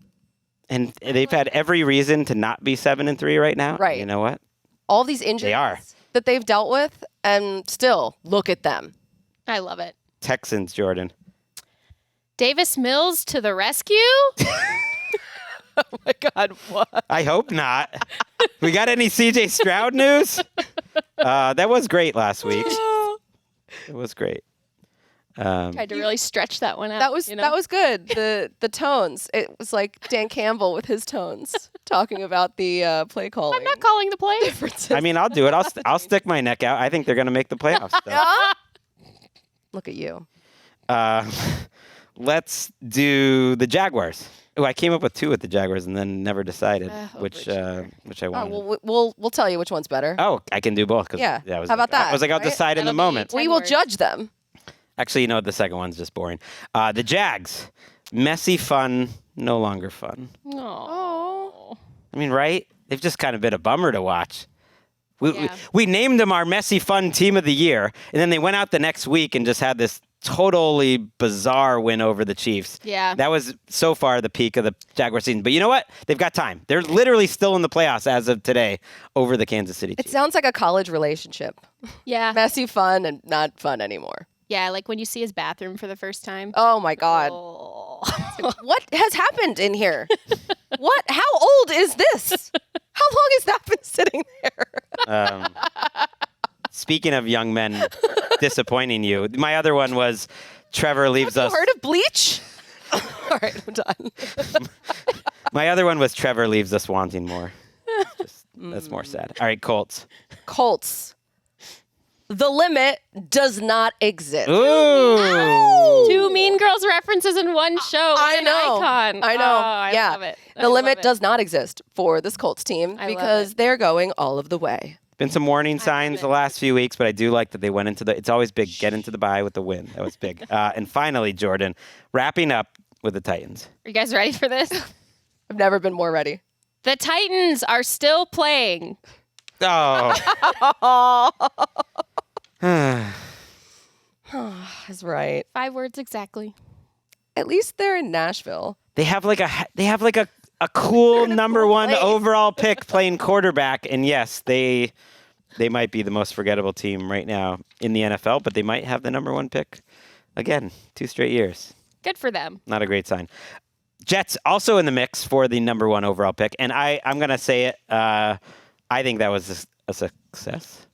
And they've had every reason to not be 7-3 right now. Right. You know what? All these injuries are. that they've dealt with, and still look at them. I love it. Texans, Jourdan. Davis Mills to the rescue. Oh my God, what? I hope not. We got any CJ Stroud news? That was great last week. It was great. Tried to really stretch that one out. That was you know? that was good. The tones. It was like Dan Campbell with his tones talking about the play calling. I'm not calling the play. differences. I mean, I'll do it. I'll stick my neck out. I think they're going to make the playoffs. Still. Look at you. Let's do the Jaguars. Oh, I came up with two with the Jaguars and then never decided which I wanted. Well, we'll tell you which one's better. Oh, I can do both. Yeah. I was How about like, that, I was like, I'll right? decide in the That'll be moment. 10 We will words. judge them. Actually, you know what? The second one's just boring. The Jags. Messy fun, no longer fun. Oh. I mean, right? They've just kind of been a bummer to watch. Yeah. We named them our messy fun team of the year, and then they went out the next week and just had this totally bizarre win over the Chiefs. Yeah. That was so far the peak of the Jaguar season. But you know what? They've got time. They're literally still in the playoffs as of today over the Kansas City It Chiefs. sounds like a college relationship. Yeah. Messy fun and not fun anymore. Yeah, like when you see his bathroom for the first time. Oh my God. Oh. What has happened in here? What? How old is this? How long has that been sitting there? Speaking of young men disappointing you, my other one was Trevor leaves Have us. you heard of bleach? All right, I'm done. My other one was Trevor leaves us wanting more. That's more sad. All right, Colts. Colts. The limit does not exist. Ooh. Two Mean Girls references in one show. What I an know. icon. I know. Oh, I yeah. love it. The limit does not exist for this Colts team I love because it. they're going all of the way. Been some warning signs it. the last few weeks, but I do like that they went into the. It's always big. Get into the bye with the win. That was big. And finally, Jourdan, wrapping up with the Titans. Are you guys ready for this? I've never been more ready. The Titans are still playing. Oh. That's right. 5 words exactly. At least they're in Nashville. They have like a cool number one place. overall pick playing quarterback, and yes, they might be the most forgettable team right now in the NFL, but they might have the number one pick again 2 straight years. Good for them. Not a great sign. Jets also in the mix for the number one overall pick, and I'm gonna say it. I think that was a success.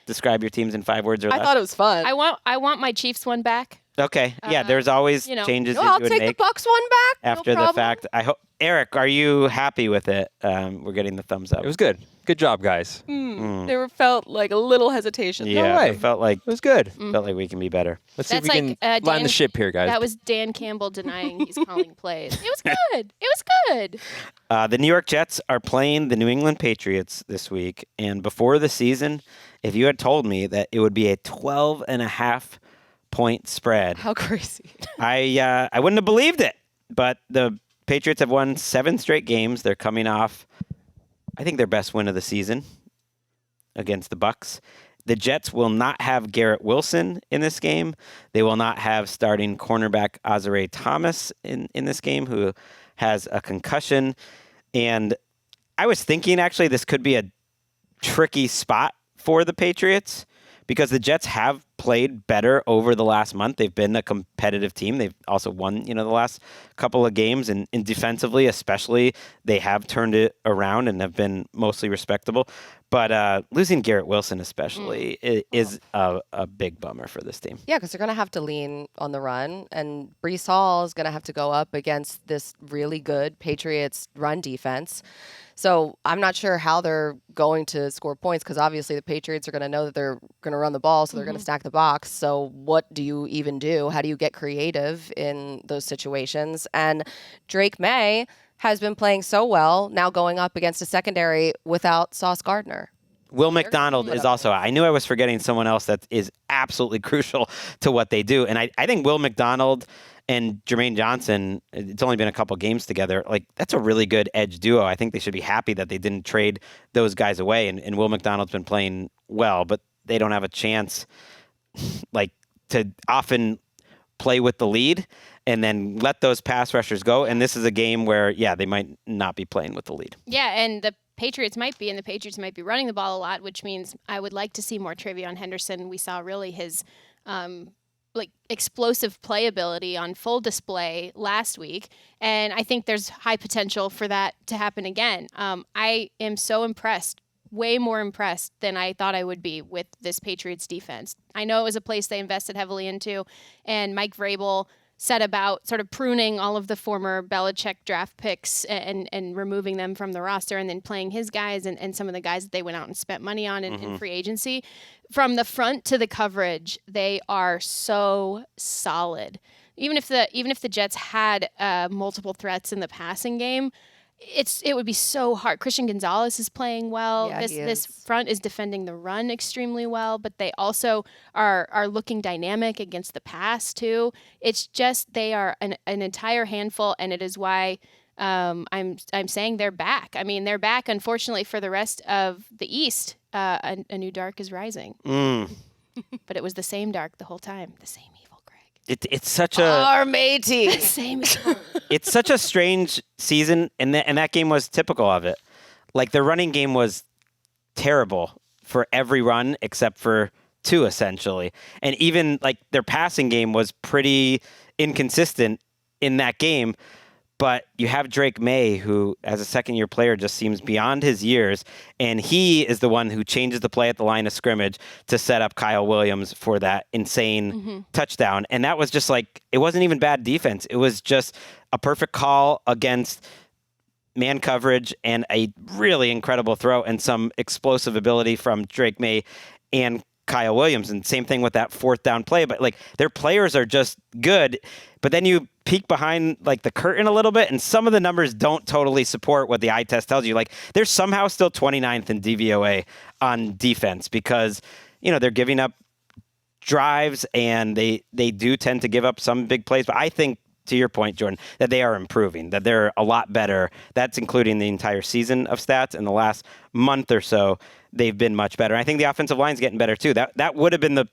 Describe your teams in 5 words or less. I thought it was fun. I want my Chiefs one back. Okay. Yeah, there's always you know. changes No, that I'll you would take the make Bucks one back. after no the problem. fact. I hope Eric, are you happy with it? We're getting the thumbs up. It was good. Good job, guys. There felt like a little hesitation. Yeah, way. it felt like It was good. we can be better. Let's see if That's we like, can line Dan- the ship here, guys. That was Dan Campbell denying he's calling plays. It was good. It was good. The New York Jets are playing the New England Patriots this week, and before the season, if you had told me that it would be a 12.5 point spread, How crazy. I wouldn't have believed it. But the Patriots have won 7 straight games. They're coming off, I think, their best win of the season against the Bucks. The Jets will not have Garrett Wilson in this game. They will not have starting cornerback Azare Thomas in this game, who has a concussion. And I was thinking, actually, this could be a tricky spot for the Patriots because the Jets have played better over the last month. They've been a competitive team. They've also won, the last couple of games, and defensively especially, they have turned it around and have been mostly respectable. But losing Garrett Wilson especially is a big bummer for this team. Yeah, because they're going to have to lean on the run, and Breece Hall is going to have to go up against this really good Patriots run defense. So I'm not sure how they're going to score points, because obviously the Patriots are going to know that they're going to run the ball, so they're going to stack the box. So what do you even do? How do you get creative in those situations? And Drake May has been playing so well, now going up against a secondary without Sauce Gardner. Will McDonald is also, I knew I was forgetting someone else that is absolutely crucial to what they do. And I think Will McDonald and Jermaine Johnson, it's only been a couple games together. Like, that's a really good edge duo. I think they should be happy that they didn't trade those guys away. And Will McDonald's been playing well, but they don't have a chance, to often play with the lead and then let those pass rushers go. And this is a game where, they might not be playing with the lead. Yeah, and the Patriots might be running the ball a lot, which means I would like to see more Travion Henderson. We saw really his explosive playability on full display last week, and I think there's high potential for that to happen again. I am so impressed, way more impressed than I thought I would be with this Patriots defense. I know it was a place they invested heavily into, and Mike Vrabel set about sort of pruning all of the former Belichick draft picks and removing them from the roster, and then playing his guys and some of the guys that they went out and spent money on in free agency. From the front to the coverage, they are so solid. Even if the Jets had multiple threats in the passing game, it would be so hard. Christian Gonzalez is playing well. Yeah, This front is defending the run extremely well, but they also are looking dynamic against the pass too. It's just they are an entire handful, and it is why I'm saying they're back. I mean, they're back. Unfortunately for the rest of the East, a new dark is rising. But it was the same dark the whole time. The same evil, Greg. It's such a Our matey. The same evil. it's such a strange season, and that game was typical of it. Like, the running game was terrible for every run except for two, essentially. And even their passing game was pretty inconsistent in that game. But you have Drake May, who, as a second-year player, just seems beyond his years, and he is the one who changes the play at the line of scrimmage to set up Kyle Williams for that insane touchdown. And that was just it wasn't even bad defense. It was just a perfect call against man coverage and a really incredible throw and some explosive ability from Drake May and Kyle Williams. And same thing with that fourth down play. But their players are just good. But then you peek behind the curtain a little bit, and some of the numbers don't totally support what the eye test tells you. They're somehow still 29th in DVOA on defense, because they're giving up drives, and they do tend to give up some big plays. But I think, to your point, Jourdan, that they are improving, that they're a lot better. That's including the entire season of stats. In the last month or so, they've been much better. I think the offensive line's getting better too. That would have been the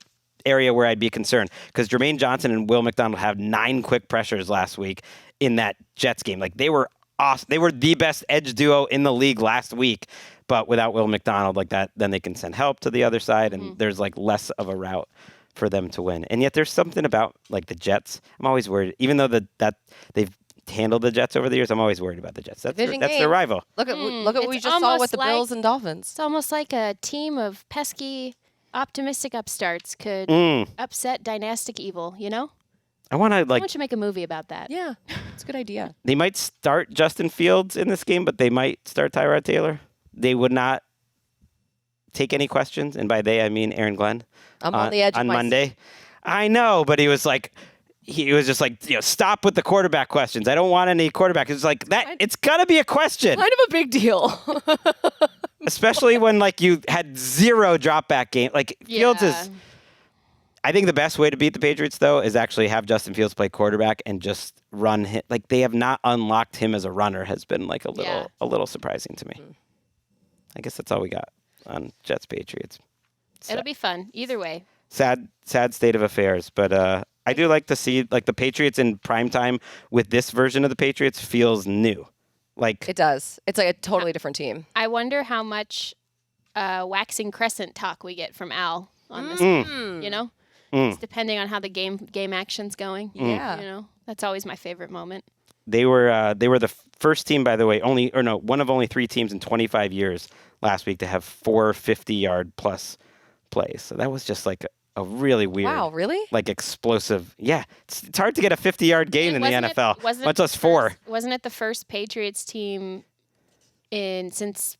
area where I'd be concerned, because Jermaine Johnson and Will McDonald have 9 quick pressures last week in that Jets game. They were awesome. They were the best edge duo in the league last week. But without Will McDonald then they can send help to the other side, and there's less of a route for them to win. And yet there's something about the Jets. I'm always worried, even though that they've handled the Jets over the years. I'm always worried about the Jets. That's their rival. Look at what we just saw with the Bills and Dolphins. It's almost like a team of pesky, optimistic upstarts could upset dynastic evil. I want to I want you to make a movie about that. Yeah, it's a good idea. They might start Justin Fields in this game, but they might start Tyrod Taylor. They would not take any questions, and by they I mean Aaron Glenn. I'm on the edge on Monday. I know, but he was just stop with the quarterback questions. I don't want any quarterback. It's that. It's gotta be a question. Kind of a big deal. Especially when you had 0 drop back game. Fields is. I think the best way to beat the Patriots, though, is actually have Justin Fields play quarterback and just run him. They have not unlocked him as a runner. Has been a little surprising to me. I guess that's all we got on Jets Patriots. It'll be fun either way. Sad state of affairs, but I do like to see the Patriots in primetime with this version of the Patriots feels new. It does. It's a totally different team. I wonder how much waxing crescent talk we get from Al on this one, you know? It's depending on how the game action's going. Yeah. You know, that's always my favorite moment. They were the first team, by the way, one of only 3 teams in 25 years last week to have 4 50-yard plus plays. So that was just like a really weird, Wow, really? like explosive. Yeah, it's hard to get a 50-yard gain in the NFL, much less 4. Wasn't it the first Patriots team since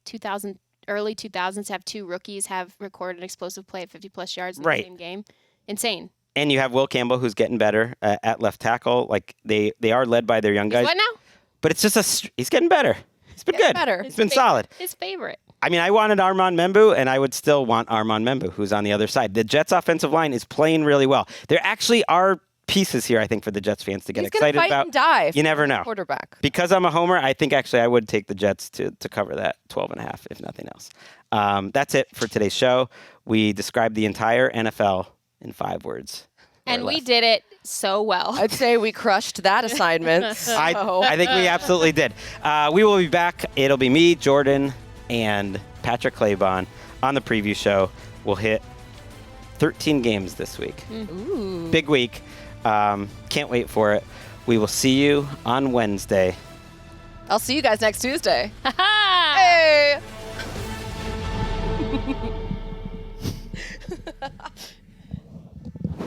2000, early 2000s to have 2 rookies have recorded an explosive play at 50-plus yards in the same game? Insane. And you have Will Campbell, who's getting better at left tackle. Like they are led by their young guys. What now? But it's just he's getting better. He's been good. Better. He's been solid. His favorite. I mean, I wanted Armand Membu, and I would still want Armand Membu, who's on the other side. The Jets' offensive line is playing really well. There actually are pieces here, I think, for the Jets fans to get excited fight about. And die You never know. Quarterback. Because I'm a homer, I think actually I would take the Jets to cover that 12.5, if nothing else. That's it for today's show. We described the entire NFL in 5 words. And we did it so well. I'd say we crushed that assignment. I think we absolutely did. We will be back. It'll be me, Jourdan, and Patrick Claybon on the preview show. We'll hit 13 games this week. Ooh. Big week. Can't wait for it. We will see you on Wednesday. I'll see you guys next Tuesday.